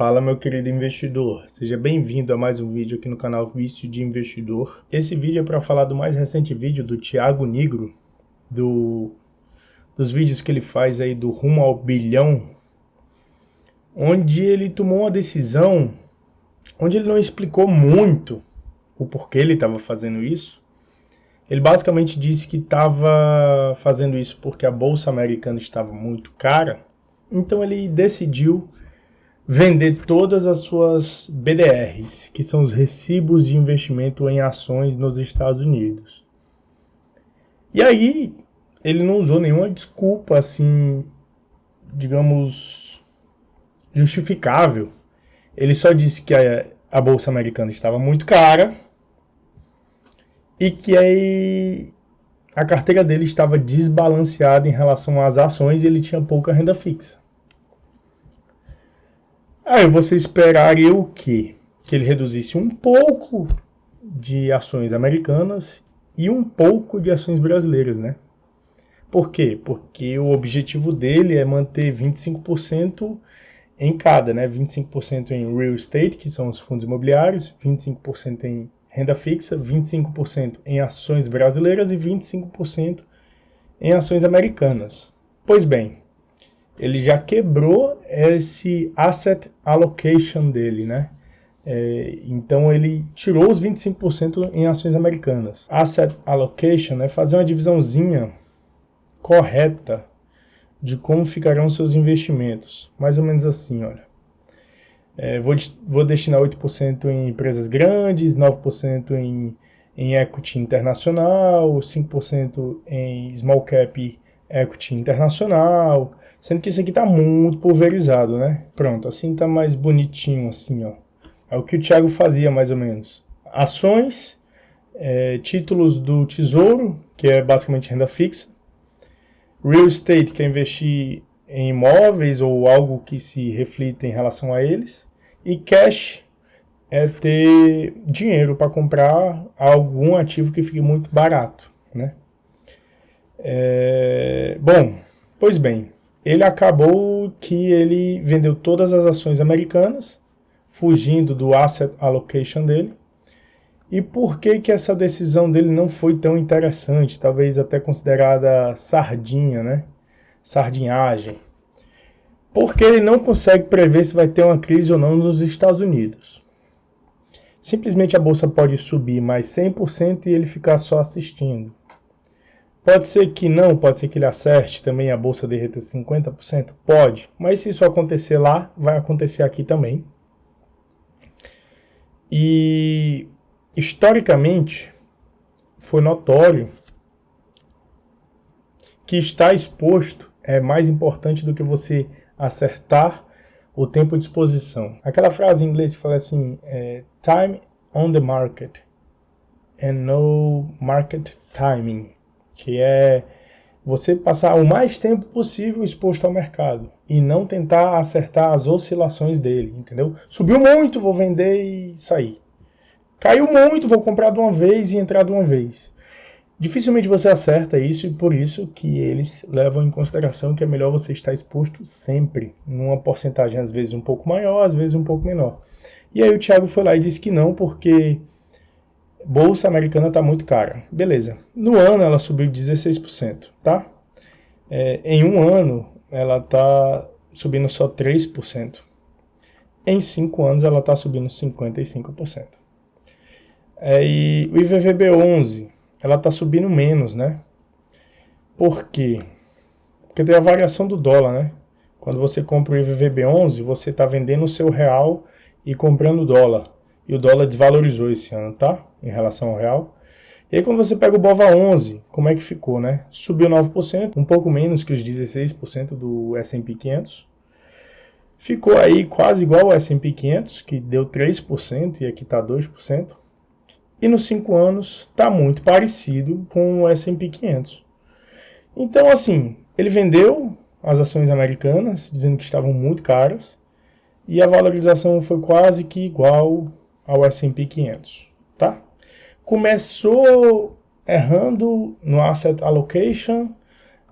Fala, meu querido investidor, seja bem-vindo a mais um vídeo aqui no canal Vício de Investidor. Esse vídeo é para falar do mais recente vídeo do Thiago Nigro, dos vídeos que ele faz aí do Rumo ao Bilhão, onde ele tomou uma decisão, onde ele não explicou muito o porquê ele estava fazendo isso. Ele basicamente disse que estava fazendo isso porque a Bolsa Americana estava muito cara, então ele decidiu vender todas as suas BDRs, que são os recibos de investimento em ações nos Estados Unidos. E aí, ele não usou nenhuma desculpa, assim, digamos, justificável. Ele só disse que a Bolsa Americana estava muito cara e que aí a carteira dele estava desbalanceada em relação às ações e ele tinha pouca renda fixa. Aí você esperaria o quê? Que ele reduzisse um pouco de ações americanas e um pouco de ações brasileiras, né? Por quê? Porque o objetivo dele é manter 25% em cada, né? 25% em real estate, que são os fundos imobiliários, 25% em renda fixa, 25% em ações brasileiras e 25% em ações americanas. Pois bem, ele já quebrou esse asset allocation dele, né? Então ele tirou os 25% em ações americanas. Asset allocation é fazer uma divisãozinha correta de como ficarão seus investimentos. Mais ou menos assim, olha. Vou destinar 8% em empresas grandes, 9% em equity internacional, 5% em small cap equity internacional. Sendo que isso aqui está muito pulverizado, né? Pronto, assim está mais bonitinho, assim, ó. É o que o Thiago fazia, mais ou menos. Ações, títulos do Tesouro, que é basicamente renda fixa. Real estate, que é investir em imóveis ou algo que se reflita em relação a eles. E cash é ter dinheiro para comprar algum ativo que fique muito barato, né? Bom, pois bem, ele acabou que ele vendeu todas as ações americanas, fugindo do asset allocation dele. E por que essa decisão dele não foi tão interessante, talvez até considerada sardinha, né? Sardinhagem. Porque ele não consegue prever se vai ter uma crise ou não nos Estados Unidos. Simplesmente a bolsa pode subir mais 100% e ele ficar só assistindo. Pode ser que não, pode ser que ele acerte também a bolsa derreta 50%? Pode, mas se isso acontecer lá, vai acontecer aqui também. E historicamente foi notório que estar exposto é mais importante do que você acertar o tempo de exposição. Aquela frase em inglês que fala assim, time on the market and no market timing, que é você passar o mais tempo possível exposto ao mercado e não tentar acertar as oscilações dele, entendeu? Subiu muito, vou vender e sair. Caiu muito, vou comprar de uma vez e entrar de uma vez. Dificilmente você acerta isso e por isso que eles levam em consideração que é melhor você estar exposto sempre, numa porcentagem às vezes um pouco maior, às vezes um pouco menor. E aí o Thiago foi lá e disse que não, porque Bolsa Americana está muito cara. Beleza. No ano ela subiu 16%, tá? Em um ano ela está subindo só 3%. Em 5 anos ela está subindo 55%. E o IVVB11, ela está subindo menos, né? Por quê? Porque tem a variação do dólar, né? Quando você compra o IVVB11, você está vendendo o seu real e comprando o dólar. E o dólar desvalorizou esse ano, tá? Em relação ao real. E aí quando você pega o BOVA11, como é que ficou, né? Subiu 9%, um pouco menos que os 16% do S&P 500. Ficou aí quase igual ao S&P 500, que deu 3% e aqui está 2%. E nos 5 anos está muito parecido com o S&P 500. Então, assim, ele vendeu as ações americanas, dizendo que estavam muito caras, e a valorização foi quase que igual ao S&P 500, tá? Começou errando no asset allocation,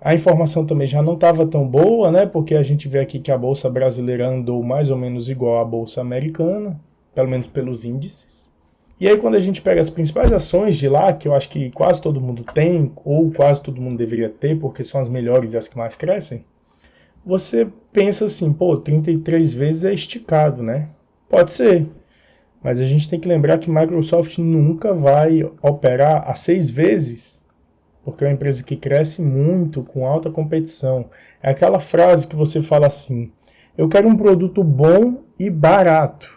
A informação também já não estava tão boa, né? Porque a gente vê aqui que a bolsa brasileira andou mais ou menos igual à bolsa americana, pelo menos pelos índices. E aí quando a gente pega as principais ações de lá, que eu acho que quase todo mundo tem, ou quase todo mundo deveria ter, porque são as melhores e as que mais crescem, você pensa assim, pô, 33 vezes é esticado, né? Pode ser. Mas a gente tem que lembrar que Microsoft nunca vai operar a 6 vezes, porque é uma empresa que cresce muito, com alta competição. É aquela frase que você fala assim, eu quero um produto bom e barato.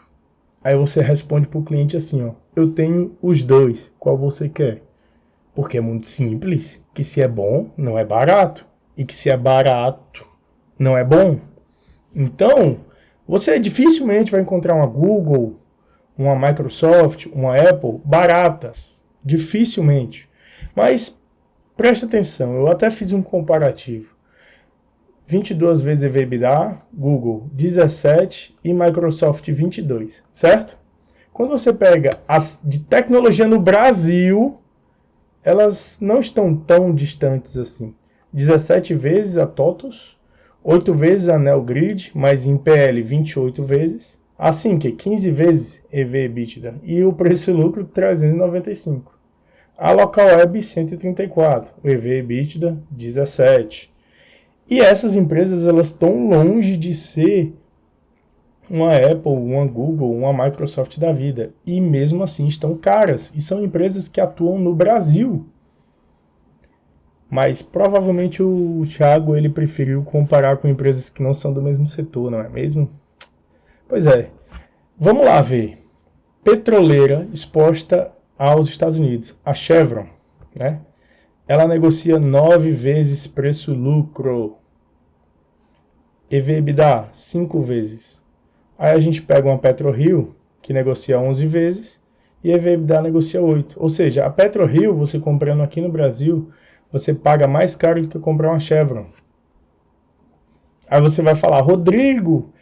Aí você responde para o cliente assim, ó, eu tenho os dois, qual você quer? Porque é muito simples, que se é bom, não é barato. E que se é barato, não é bom. Então, você dificilmente vai encontrar uma Google, uma Microsoft, uma Apple baratas. Dificilmente. Mas presta atenção, eu até fiz um comparativo. 22 vezes EBITDA, Google 17 e Microsoft 22, certo? Quando você pega as de tecnologia no Brasil, elas não estão tão distantes assim. 17 vezes a TOTUS, 8 vezes a Neogrid, mas em PL 28 vezes. Assim que 15 vezes EV/EBITDA e o preço e lucro 395. A Local Web 134, o EV/EBITDA 17. E essas empresas elas estão longe de ser uma Apple, uma Google, uma Microsoft da vida. E mesmo assim estão caras. E são empresas que atuam no Brasil. Mas provavelmente o Thiago ele preferiu comparar com empresas que não são do mesmo setor, não é mesmo? Pois é. Vamos lá ver. Petroleira exposta aos Estados Unidos. A Chevron, né? Ela negocia 9 vezes preço-lucro. EV/EBITDA, 5 vezes. Aí a gente pega uma PetroRio, que negocia 11 vezes, e a EV/EBITDA negocia 8. Ou seja, a PetroRio, você comprando aqui no Brasil, você paga mais caro do que comprar uma Chevron. Aí você vai falar, Rodrigo,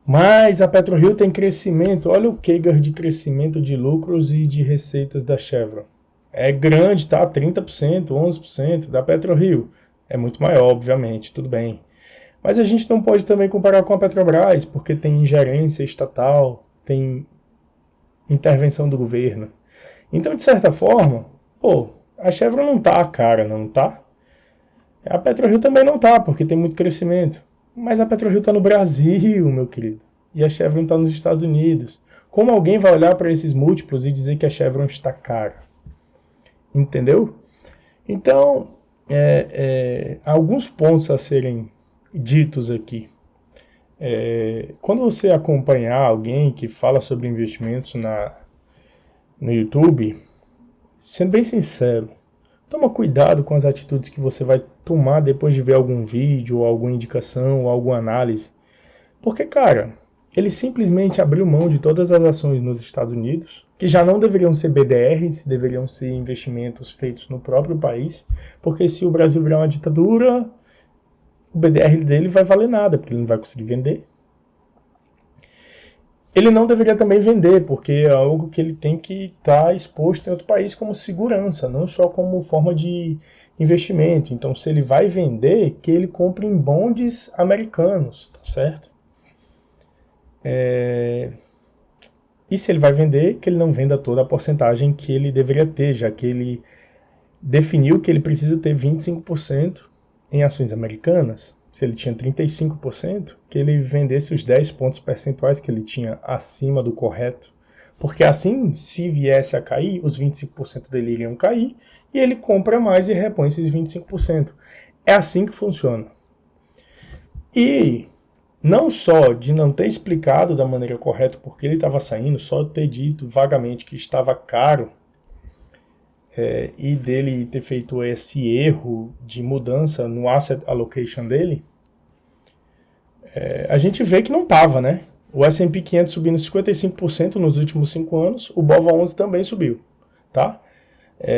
mas a PetroRio tem crescimento. Olha o CAGR de crescimento de lucros e de receitas da Chevron. É grande, tá? 30%, 11% da PetroRio. É muito maior, obviamente, tudo bem. Mas a gente não pode também comparar com a Petrobras, porque tem ingerência estatal, tem intervenção do governo. Então, de certa forma, pô, a Chevron não tá cara, não tá? A PetroRio também não tá, porque tem muito crescimento. Mas a PetroRio tá no Brasil, meu querido. E a Chevron tá nos Estados Unidos. Como alguém vai olhar para esses múltiplos e dizer que a Chevron está cara? Entendeu? Então, alguns pontos a serem ditos aqui. Quando você acompanhar alguém que fala sobre investimentos no YouTube, sendo bem sincero, toma cuidado com as atitudes que você vai tomar depois de ver algum vídeo, ou alguma indicação, ou alguma análise. Porque, cara, ele simplesmente abriu mão de todas as ações nos Estados Unidos, que já não deveriam ser BDRs, deveriam ser investimentos feitos no próprio país, porque se o Brasil virar uma ditadura, o BDR dele vai valer nada, porque ele não vai conseguir vender. Ele não deveria também vender, porque é algo que ele tem que estar exposto em outro país como segurança, não só como forma de investimento. Então, se ele vai vender, que ele compre em bondes americanos, tá certo? E se ele vai vender, que ele não venda toda a porcentagem que ele deveria ter, já que ele definiu que ele precisa ter 25% em ações americanas. Se ele tinha 35%, que ele vendesse os 10 pontos percentuais que ele tinha acima do correto. Porque assim, se viesse a cair, os 25% dele iriam cair, e ele compra mais e repõe esses 25%. É assim que funciona. E não só de não ter explicado da maneira correta porque ele estava saindo, só ter dito vagamente que estava caro, e dele ter feito esse erro de mudança no asset allocation dele, a gente vê que não estava, né? O S&P 500 subindo 55% nos últimos 5 anos, o BOVA11 também subiu, tá?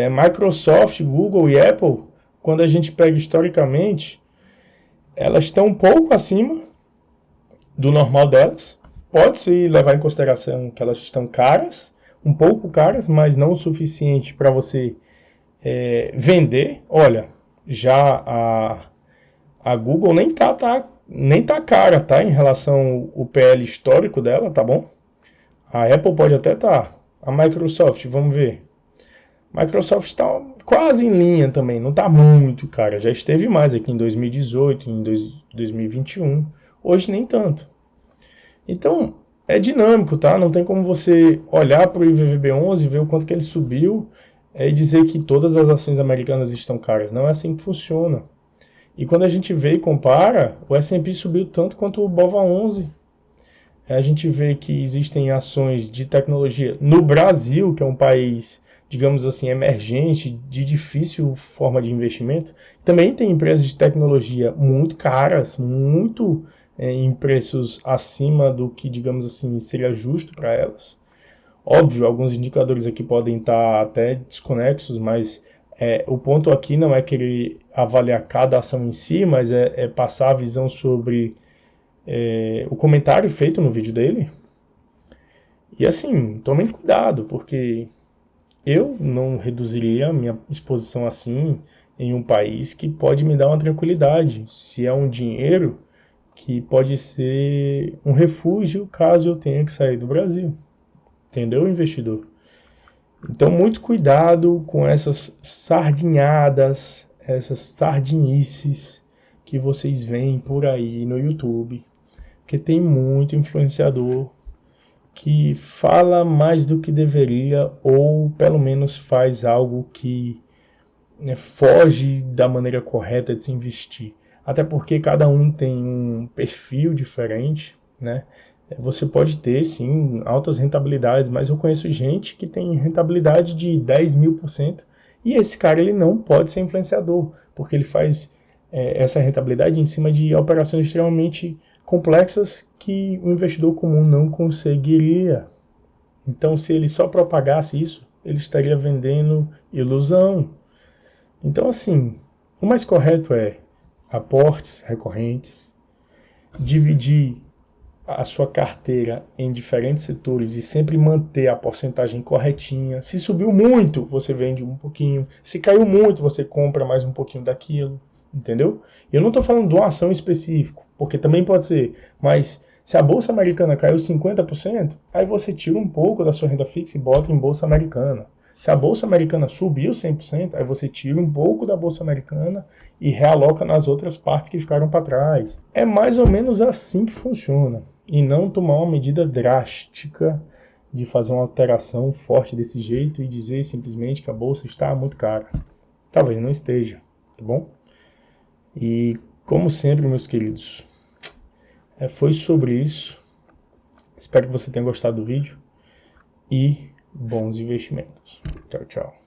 Microsoft, Google e Apple, quando a gente pega historicamente, elas estão um pouco acima do normal delas. Pode-se levar em consideração que elas estão caras, um pouco caras, mas não o suficiente para você vender. Olha, já A Google nem tá cara, tá? Em relação ao PL histórico dela, tá bom? A Apple pode até tá. A Microsoft, vamos ver. Microsoft está quase em linha também, não está muito, cara. Já esteve mais aqui em 2018, em 2021. Hoje nem tanto. Então, é dinâmico, tá? Não tem como você olhar para o IVVB11, ver o quanto que ele subiu e dizer que todas as ações americanas estão caras. Não é assim que funciona. E quando a gente vê e compara, o S&P subiu tanto quanto o BOVA11. A gente vê que existem ações de tecnologia no Brasil, que é um país, digamos assim, emergente, de difícil forma de investimento. Também tem empresas de tecnologia muito caras, muito em preços acima do que, digamos assim, seria justo para elas. Óbvio, alguns indicadores aqui podem estar até desconexos, mas o ponto aqui não é querer avaliar cada ação em si, mas é passar a visão sobre o comentário feito no vídeo dele. E assim, tomem cuidado, porque eu não reduziria a minha exposição assim em um país que pode me dar uma tranquilidade, se é um dinheiro que pode ser um refúgio caso eu tenha que sair do Brasil. Entendeu, investidor? Então, muito cuidado com essas sardinhadas, essas sardinices que vocês veem por aí no YouTube, porque tem muito influenciador que fala mais do que deveria ou pelo menos faz algo que foge da maneira correta de se investir. Até porque cada um tem um perfil diferente, né? Você pode ter, sim, altas rentabilidades, mas eu conheço gente que tem rentabilidade de 10.000%, e esse cara ele não pode ser influenciador, porque ele faz essa rentabilidade em cima de operações extremamente complexas que o investidor comum não conseguiria. Então, se ele só propagasse isso, ele estaria vendendo ilusão. Então, assim, o mais correto é aportes recorrentes, dividir a sua carteira em diferentes setores e sempre manter a porcentagem corretinha. Se subiu muito, você vende um pouquinho. Se caiu muito, você compra mais um pouquinho daquilo. Entendeu? Eu não estou falando de uma ação específica, porque também pode ser, mas se a Bolsa Americana caiu 50%, aí você tira um pouco da sua renda fixa e bota em Bolsa Americana. Se a Bolsa Americana subiu 100%, aí você tira um pouco da Bolsa Americana e realoca nas outras partes que ficaram para trás. É mais ou menos assim que funciona. E não tomar uma medida drástica de fazer uma alteração forte desse jeito e dizer simplesmente que a Bolsa está muito cara. Talvez não esteja, tá bom? E, como sempre, meus queridos, foi sobre isso. Espero que você tenha gostado do vídeo e bons investimentos. Tchau, tchau.